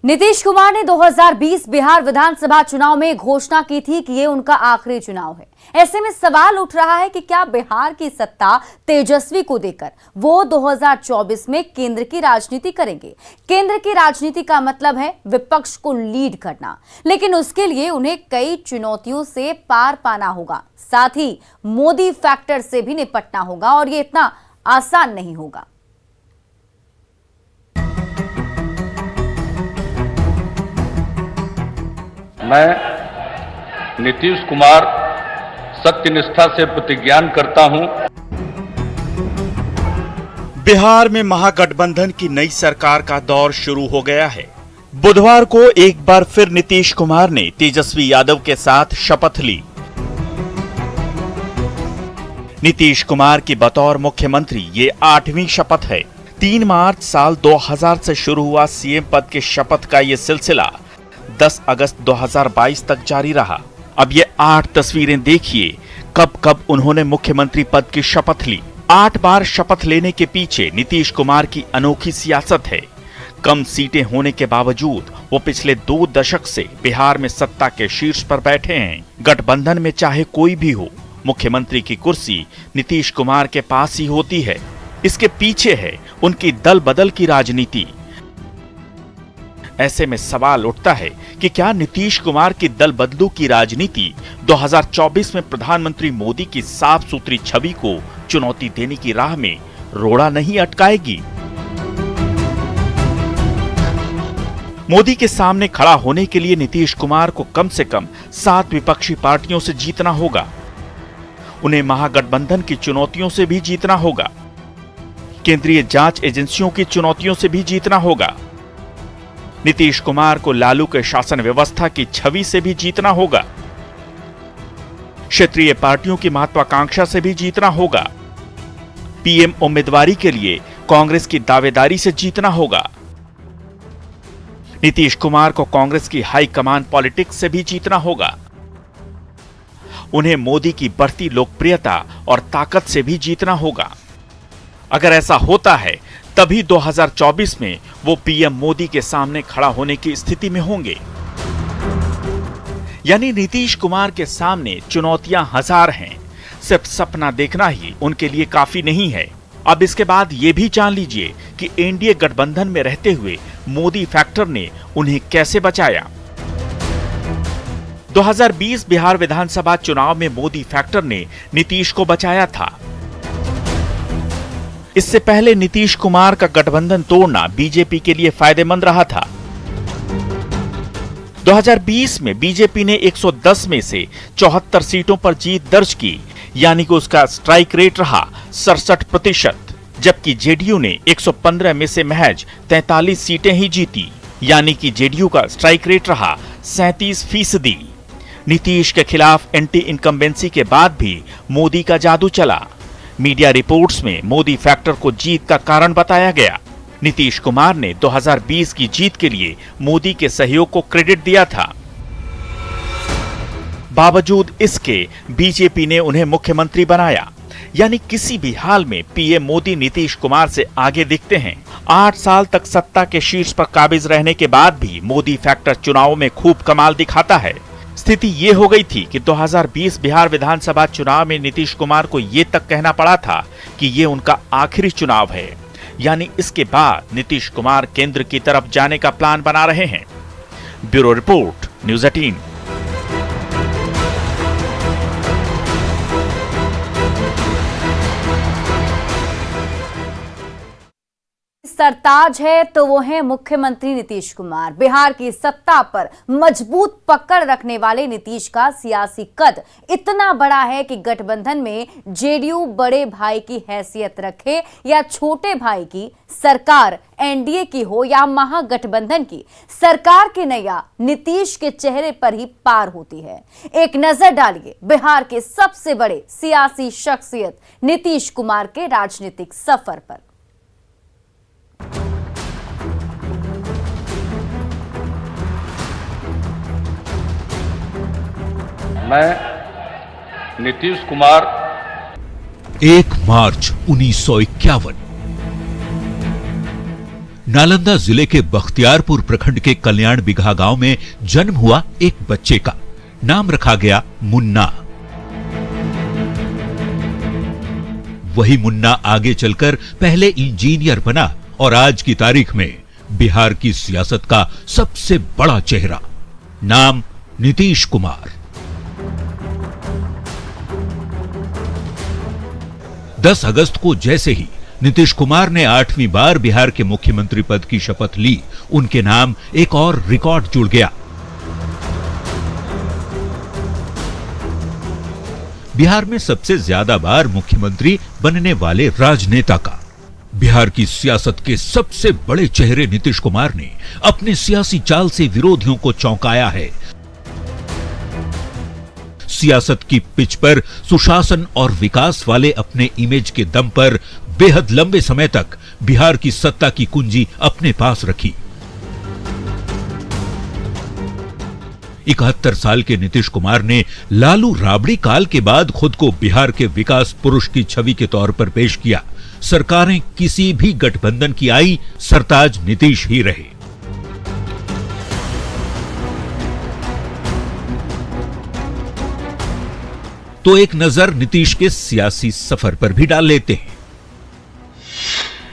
नीतीश कुमार ने 2020 बिहार विधानसभा चुनाव में घोषणा की थी कि ये उनका आखिरी चुनाव है। ऐसे में सवाल उठ रहा है कि क्या बिहार की सत्ता तेजस्वी को देकर वो 2024 में केंद्र की राजनीति करेंगे। केंद्र की राजनीति का मतलब है विपक्ष को लीड करना, लेकिन उसके लिए उन्हें कई चुनौतियों से पार पाना होगा। साथ ही मोदी फैक्टर से भी निपटना होगा और ये इतना आसान नहीं होगा। मैं नीतीश कुमार सत्यनिष्ठा से प्रतिज्ञान करता हूं। बिहार में महागठबंधन की नई सरकार का दौर शुरू हो गया है। बुधवार को एक बार फिर नीतीश कुमार ने तेजस्वी यादव के साथ शपथ ली। नीतीश कुमार की बतौर मुख्यमंत्री ये 8वीं शपथ है। 3 मार्च साल 2000 से शुरू हुआ सीएम पद के शपथ का ये सिलसिला 10 अगस्त 2022 तक जारी रहा। अब ये 8 तस्वीरें देखिए कब कब उन्होंने मुख्यमंत्री पद की शपथ ली। 8 बार शपथ लेने के पीछे नीतीश कुमार की अनोखी सियासत है। कम सीटें होने के बावजूद वो पिछले 2 दशक से बिहार में सत्ता के शीर्ष पर बैठे हैं। गठबंधन में चाहे कोई भी हो, मुख्यमंत्री की कुर्सी नीतीश कुमार के पास ही होती है। इसके पीछे है उनकी दल बदल की राजनीति। ऐसे में सवाल उठता है कि क्या नीतीश कुमार की दल बदलू की राजनीति 2024 में प्रधानमंत्री मोदी की साफ सुथरी छवि को चुनौती देने की राह में रोड़ा नहीं अटकाएगी। मोदी के सामने खड़ा होने के लिए नीतीश कुमार को कम से कम 7 विपक्षी पार्टियों से जीतना होगा। उन्हें महागठबंधन की चुनौतियों से भी जीतना होगा। केंद्रीय जांच एजेंसियों की चुनौतियों से भी जीतना होगा। नीतीश कुमार को लालू के शासन व्यवस्था की छवि से भी जीतना होगा। क्षेत्रीय पार्टियों की महत्वाकांक्षा से भी जीतना होगा। पीएम उम्मीदवारी के लिए कांग्रेस की दावेदारी से जीतना होगा। नीतीश कुमार को कांग्रेस की हाईकमान पॉलिटिक्स से भी जीतना होगा। उन्हें मोदी की बढ़ती लोकप्रियता और ताकत से भी जीतना होगा। अगर ऐसा होता है तभी 2024 में वो पीएम मोदी के सामने खड़ा होने की स्थिति में होंगे। यानी नीतीश कुमार के सामने चुनौतियां हजार हैं। सिर्फ सपना देखना ही उनके लिए काफी नहीं है। अब इसके बाद ये भी जान लीजिए कि एनडीए गठबंधन में रहते हुए मोदी फैक्टर ने उन्हें कैसे बचाया। 2020 बिहार विधानसभा चुनाव में मोदी फैक्टर ने नीतीश को बचाया था। इससे पहले नीतीश कुमार का गठबंधन तोड़ना बीजेपी के लिए फायदेमंद रहा था। 2020 में बीजेपी ने 110 में से 74 सीटों पर जीत दर्ज की, यानी कि उसका स्ट्राइक रेट रहा 67%, जबकि जेडीयू ने 115 में से महज 43 सीटें ही जीती, यानी कि जेडीयू का स्ट्राइक रेट रहा 37%। नीतीश के खिलाफ एंटी इनकम्बेंसी के बाद भी मोदी का जादू चला। मीडिया रिपोर्ट्स में मोदी फैक्टर को जीत का कारण बताया गया। नीतीश कुमार ने 2020 की जीत के लिए मोदी के सहयोग को क्रेडिट दिया था। बावजूद इसके बीजेपी ने उन्हें मुख्यमंत्री बनाया, यानी किसी भी हाल में पीएम मोदी नीतीश कुमार से आगे दिखते हैं। 8 साल तक सत्ता के शीर्ष पर काबिज रहने के बाद भी मोदी फैक्टर चुनावों में खूब कमाल दिखाता है। स्थिति ये हो गई थी कि 2020 बिहार विधानसभा चुनाव में नीतीश कुमार को ये तक कहना पड़ा था कि ये उनका आखिरी चुनाव है, यानी इसके बाद नीतीश कुमार केंद्र की तरफ जाने का प्लान बना रहे हैं। Bureau report, news 18। सरताज है तो वो है मुख्यमंत्री नीतीश कुमार। बिहार की सत्ता पर मजबूत पकड़ रखने वाले नीतीश का सियासी कद इतना बड़ा है कि गठबंधन में जेडीयू बड़े भाई की हैसियत रखे या छोटे भाई की, सरकार एनडीए की हो या महागठबंधन की, सरकार की नैया नीतीश के चेहरे पर ही पार होती है। एक नजर डालिए बिहार के सबसे बड़े सियासी शख्सियत नीतीश कुमार के राजनीतिक सफर पर। मैं नीतीश कुमार 1 मार्च 1951 नालंदा जिले के बख्तियारपुर प्रखंड के कल्याण बिघा गांव में जन्म हुआ एक बच्चे का। नाम रखा गया मुन्ना। वही मुन्ना आगे चलकर पहले इंजीनियर बना और आज की तारीख में बिहार की सियासत का सबसे बड़ा चेहरा। नाम नीतीश कुमार। 10 अगस्त को जैसे ही नीतीश कुमार ने 8वीं बार बिहार के मुख्यमंत्री पद की शपथ ली, उनके नाम एक और रिकॉर्ड जुड़ गया। बिहार में सबसे ज्यादा बार मुख्यमंत्री बनने वाले राजनेता का। बिहार की सियासत के सबसे बड़े चेहरे नीतीश कुमार ने अपने सियासी चाल से विरोधियों को चौंकाया है। सियासत की पिच पर सुशासन और विकास वाले अपने इमेज के दम पर बेहद लंबे समय तक बिहार की सत्ता की कुंजी अपने पास रखी। 71 साल के नीतीश कुमार ने लालू राबड़ी काल के बाद खुद को बिहार के विकास पुरुष की छवि के तौर पर पेश किया। सरकारें किसी भी गठबंधन की आई, सरताज नीतीश ही रहे। तो एक नजर नीतीश के सियासी सफर पर भी डाल लेते हैं।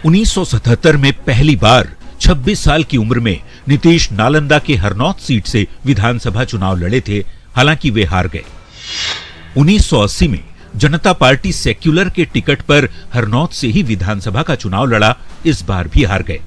1977 में पहली बार 26 साल की उम्र में नीतीश नालंदा के हरनौत सीट से विधानसभा चुनाव लड़े थे, हालांकि वे हार गए। 1980 में जनता पार्टी सेक्युलर के टिकट पर हरनौत से ही विधानसभा का चुनाव लड़ा, इस बार भी हार गए।